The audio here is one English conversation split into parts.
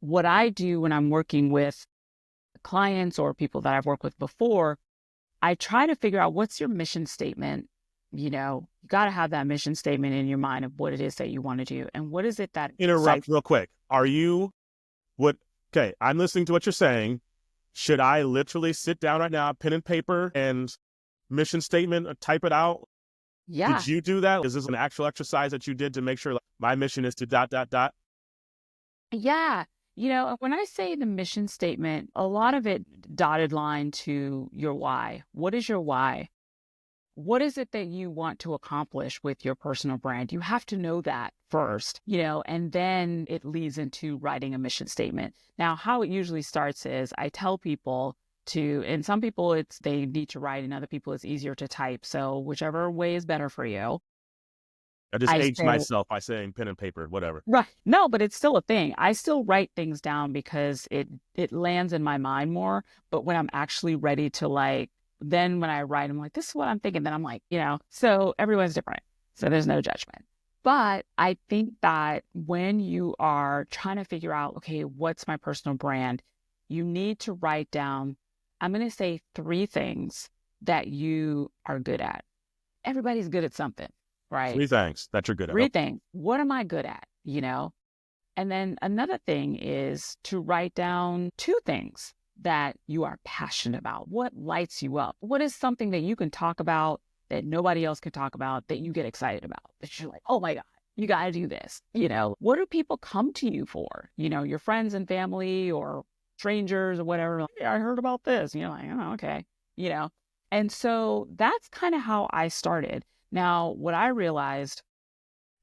what I do when I'm working with clients or people that I've worked with before, I try to figure out what's your mission statement. You got to have that mission statement in your mind of what it is that you want to do. And what is it that Interrupt excites? real quick. Are you what? Okay, I'm listening to what you're saying. Should I literally sit down right now, pen and paper, and mission statement, type it out? Yeah. Did you do that? Is this an actual exercise that you did to make sure like, my mission is to dot, dot, dot? Yeah. When I say the mission statement, a lot of it dotted line to your why. What is your why? What is it that you want to accomplish with your personal brand? You have to know that first, and then it leads into writing a mission statement. Now, how it usually starts is I tell people and some people they need to write, and other people it's easier to type. So whichever way is better for you. I just I aged say, myself by saying pen and paper, whatever. right. No, but it's still a thing. I still write things down because it lands in my mind more. But when I'm actually ready to then when I write, I'm like, this is what I'm thinking. Then I'm like, so everyone's different. So there's no judgment. But I think that when you are trying to figure out, okay, what's my personal brand, you need to write down, I'm going to say 3 things that you are good at. Everybody's good at something, right? 3 things that you're good at. 3 Okay. things. What am I good at? And then another thing is to write down 2 things that you are passionate about. What lights you up? What is something that you can talk about that nobody else can talk about that you get excited about? That you're like, oh my God, you got to do this. What do people come to you for? Your friends and family or strangers or whatever. Like, hey, I heard about this. And you're like, oh, okay. You know, and so that's kind of how I started. Now, what I realized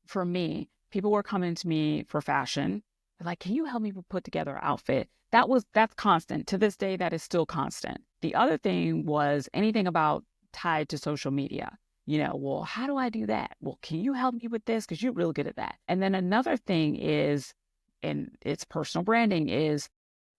for me, people were coming to me for fashion. They're like, can you help me put together an outfit? That's constant. To this day, that is still constant. The other thing was anything about tied to social media. Well, how do I do that? Well, can you help me with this? Because you're really good at that. And then another thing is, and it's personal branding, is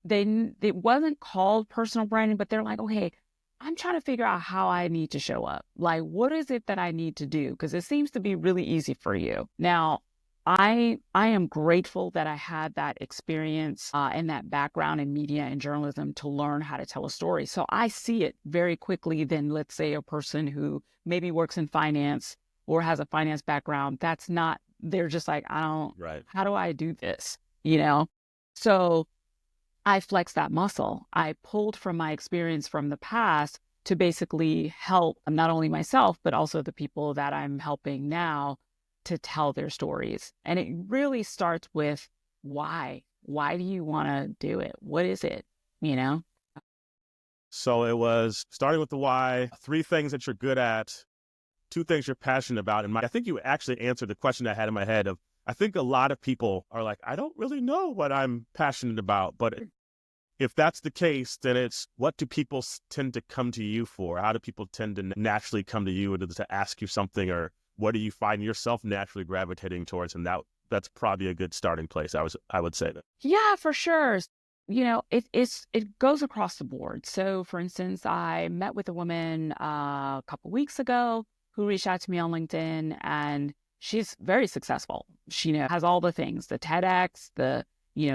it wasn't called personal branding, but they're like, okay, I'm trying to figure out how I need to show up. Like, what is it that I need to do? Because it seems to be really easy for you. Now, I am grateful that I had that experience and that background in media and journalism to learn how to tell a story. So I see it very quickly than, let's say, a person who maybe works in finance or has a finance background. That's not, they're just like, Right. how do I do this? You know? So I flexed that muscle. I pulled from my experience from the past to basically help not only myself, but also the people that I'm helping now to tell their stories. And it really starts with why. Why do you want to do it? What is it? You know? So it was starting with the why, 3 things that you're good at, 2 things you're passionate about. And I think you actually answered the question I had in my head of, I think a lot of people are like, I don't really know what I'm passionate about. But if that's the case, then it's what do people tend to come to you for? How do people tend to naturally come to you to ask you something, or what do you find yourself naturally gravitating towards? And that's probably a good starting place. I would say that. Yeah, for sure. It goes across the board. So, for instance, I met with a woman a couple weeks ago who reached out to me on LinkedIn, and she's very successful. She has all the things, the TEDx,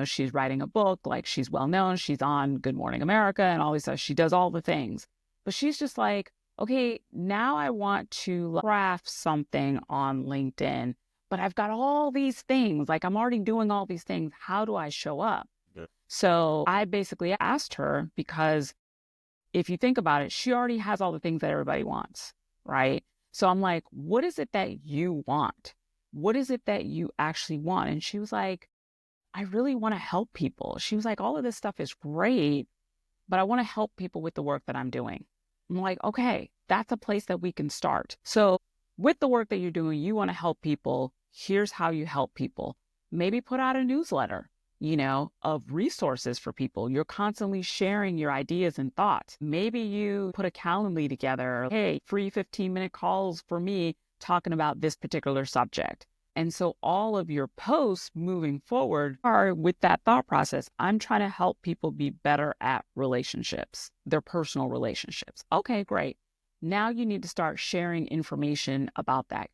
she's writing a book, like she's well known. She's on Good Morning America and all these stuff. She does all the things, but she's just like, okay, now I want to craft something on LinkedIn, but I've got all these things. Like I'm already doing all these things. How do I show up? Yeah. So I basically asked her because if you think about it, she already has all the things that everybody wants, right? So I'm like, what is it that you want? What is it that you actually want? And she was like, I really want to help people. She was like, all of this stuff is great, but I want to help people with the work that I'm doing. I'm like, okay, that's a place that we can start. So with the work that you're doing, you want to help people. Here's how you help people. Maybe put out a newsletter, of resources for people. You're constantly sharing your ideas and thoughts. Maybe you put a Calendly together. Hey, free 15-minute calls for me talking about this particular subject. And so all of your posts moving forward are with that thought process. I'm trying to help people be better at relationships, their personal relationships. Okay, great. Now you need to start sharing information about that.